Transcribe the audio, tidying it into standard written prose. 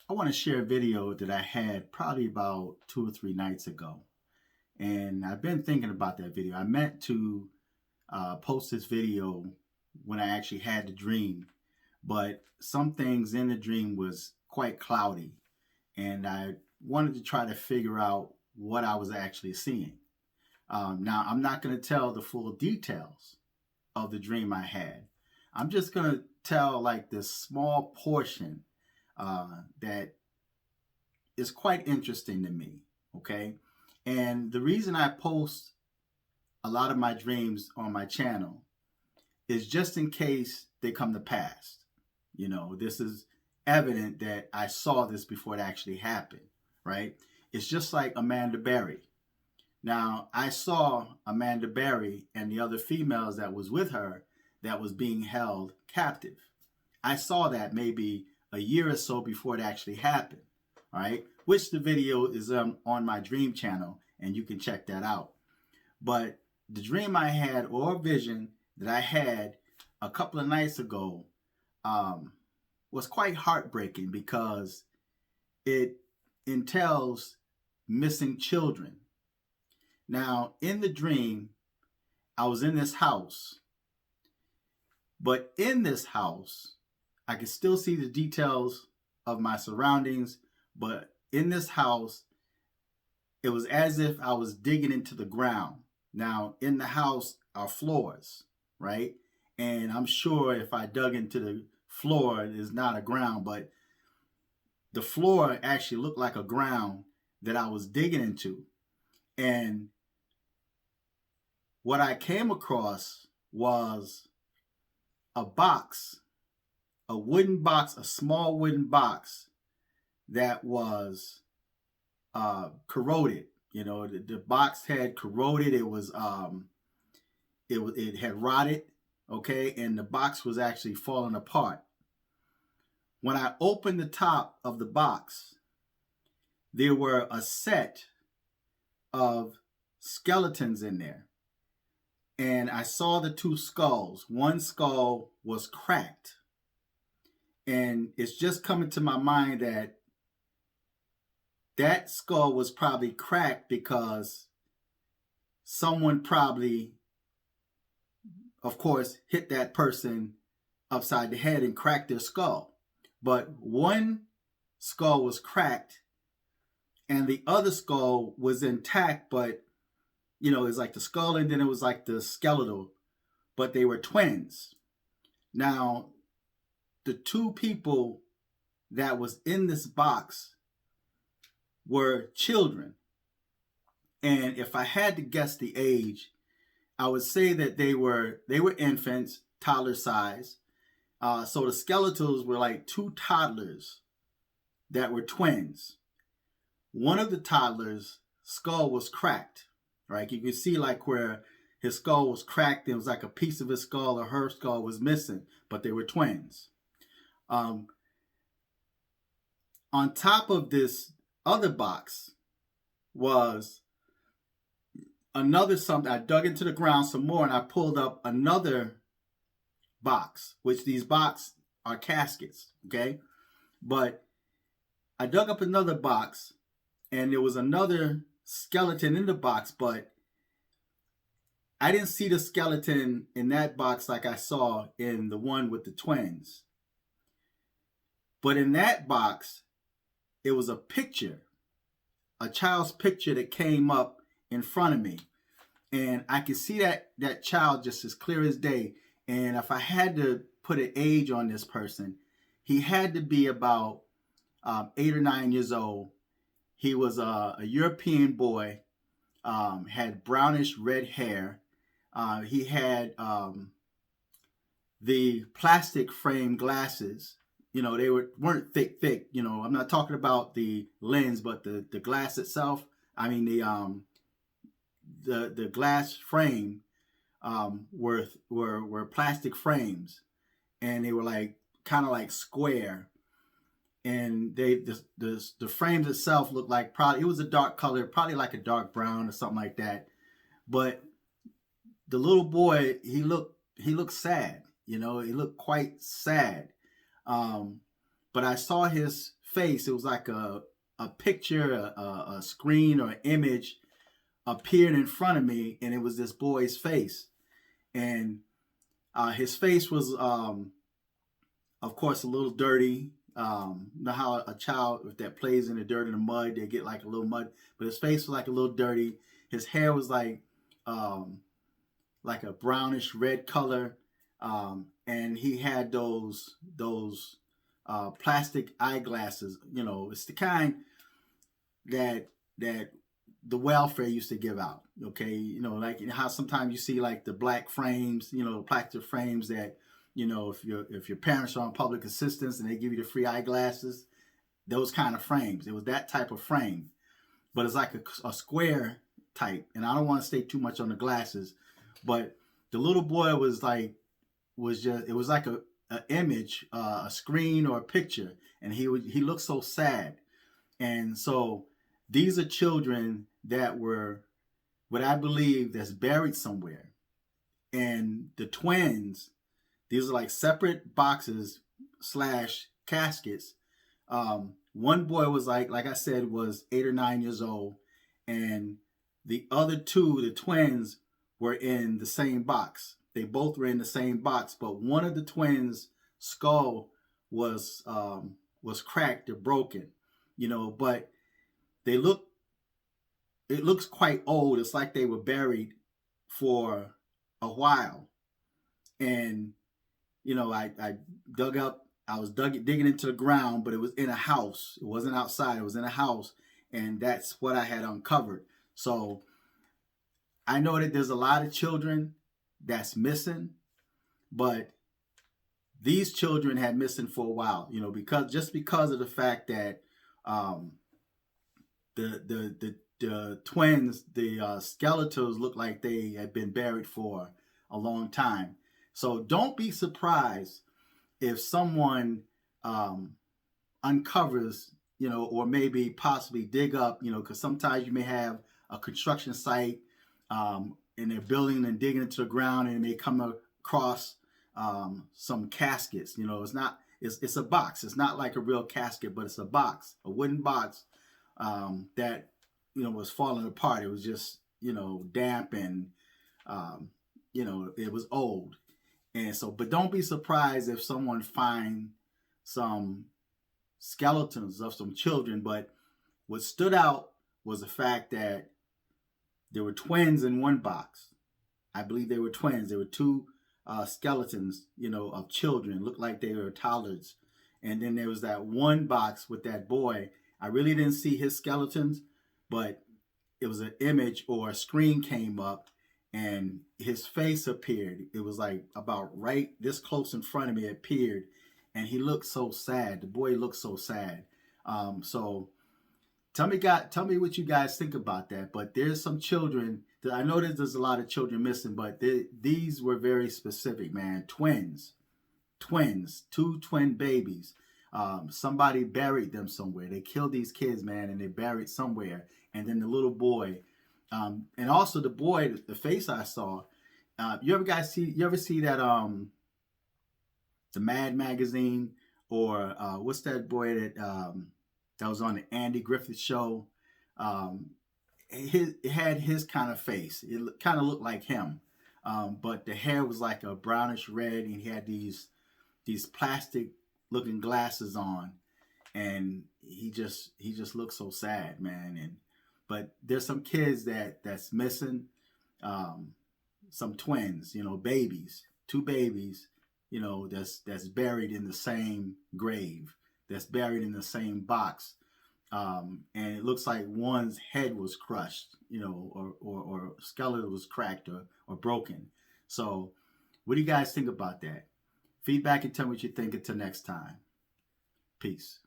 I want to share a video that I had probably about 2 or 3 nights ago. And I've been thinking about that video. I meant to post this video when I actually had the dream, but some things in the dream was quite cloudy. And I wanted to try to figure out what I was actually seeing. Now, I'm not going to tell the full details of the dream I had. I'm just going to tell like this small portion that is quite interesting to me. Okay. And the reason I post a lot of my dreams on my channel is just in case they come to pass. This is evident that I saw this before it actually happened, right? It's just like Amanda Berry. Now, I saw Amanda Berry and the other females that was with her that was being held captive. I saw that maybe a year or so before it actually happened, right? Which the video is on my dream channel, and you can check that out. But the dream I had, or vision that I had a couple of nights ago, was quite heartbreaking because it entails missing children. Now, in the dream, I was in this house, but in this house, I could still see the details of my surroundings, but in this house, it was as if I was digging into the ground. Now, in the house are floors, right? And I'm sure if I dug into the floor, it is not a ground, but the floor actually looked like a ground that I was digging into. And what I came across was a box, a wooden box, a small wooden box that was corroded. The box had corroded. It had rotted, okay, and the box was actually falling apart. When I opened the top of the box, there were a set of skeletons in there. And I saw the two skulls. One skull was cracked. And it's just coming to my mind that that skull was probably cracked because someone probably, of course, hit that person upside the head and cracked their skull. But one skull was cracked and the other skull was intact, but it was like the skull and then it was like the skeletal, but they were twins. Now, the two people that was in this box were children. And if I had to guess the age, I would say that they were infants, toddler size. So the skeletals were like two toddlers that were twins. One of the toddlers' skull was cracked, right? You could see like where his skull was cracked. It was like a piece of his skull or her skull was missing, but they were twins. On top of this other box was another something. I dug into the ground some more and I pulled up another box, which these boxes are caskets, okay? But I dug up another box and there was another skeleton in the box, but I didn't see the skeleton in that box like I saw in the one with the twins. But in that box, it was a picture, a child's picture that came up in front of me. And I could see that child just as clear as day. And if I had to put an age on this person, he had to be about 8 or 9 years old. He was a European boy, had brownish red hair. He had the plastic frame glasses. They weren't thick. I'm not talking about the lens, but the glass itself. I mean the glass frame were plastic frames, and they were like kind of like square. And the frames itself looked like probably it was a dark color, probably like a dark brown or something like that. But the little boy, he looked sad. He looked quite sad. But I saw his face, it was like a picture, a screen or an image appeared in front of me, and it was this boy's face. And his face was, of course, a little dirty. Know how a child, if that plays in the dirt and the mud, they get like a little mud. But his face was like a little dirty. His hair was like a brownish red color, and he had those plastic eyeglasses. You know, it's the kind that the welfare used to give out. Okay, you know, like how sometimes you see like the black frames, you know, plastic frames that, you know, if your parents are on public assistance and they give you the free eyeglasses, those kind of frames. It was that type of frame, but it's like a square type. And I don't want to stay too much on the glasses, but the little boy was like a image, a screen or a picture, and he looked so sad. And so these are children that were, what I believe, that's buried somewhere. And the twins, these are like separate boxes / caskets. One boy was like I said, was 8 or 9 years old, and the other two, the twins, were in the same box. They both were in the same box, but one of the twins' skull was cracked or broken, you know. But it looks quite old. It's like they were buried for a while, and you know, I was digging into the ground, but it was in a house. It wasn't outside. It was in a house, and that's what I had uncovered. So I know that there's a lot of children that's missing, but these children had missing for a while, you know, because of the fact that the twins, the skeletons look like they had been buried for a long time. So don't be surprised if someone uncovers, you know, or maybe possibly dig up, you know, because sometimes you may have a construction site and they're building and digging into the ground, and they may come across some caskets. You know, it's a box. It's not like a real casket, but it's a box, a wooden box that, you know, was falling apart. It was just, you know, damp and, you know, it was old. And so, but don't be surprised if someone finds some skeletons of some children. But what stood out was the fact that there were twins in one box. I believe they were twins. There were two skeletons, you know, of children. Looked like they were toddlers. And then there was that one box with that boy. I really didn't see his skeletons, but it was an image or a screen came up, and his face appeared. It was like about right this close in front of me, it appeared, and he looked so sad. The boy looked so sad. So tell me what you guys think about that. But there's some children that I know that there's a lot of children missing, but these were very specific, man. Twins, two twin babies. Somebody buried them somewhere. They killed these kids, man, and they buried somewhere. And then the little boy, and also the boy, the face I saw. You ever see that the Mad magazine, or what's that boy that was on the Andy Griffith show? It had his kind of face. It kind of looked like him, but the hair was like a brownish red, and he had these plastic looking glasses on, and he just looked so sad, man. But there's some kids that's missing, some twins, you know, babies, two babies, you know, that's buried in the same grave, that's buried in the same box, and it looks like one's head was crushed, you know, or skeleton was cracked or broken. So, what do you guys think about that? Feedback and tell me what you think. Until next time, peace.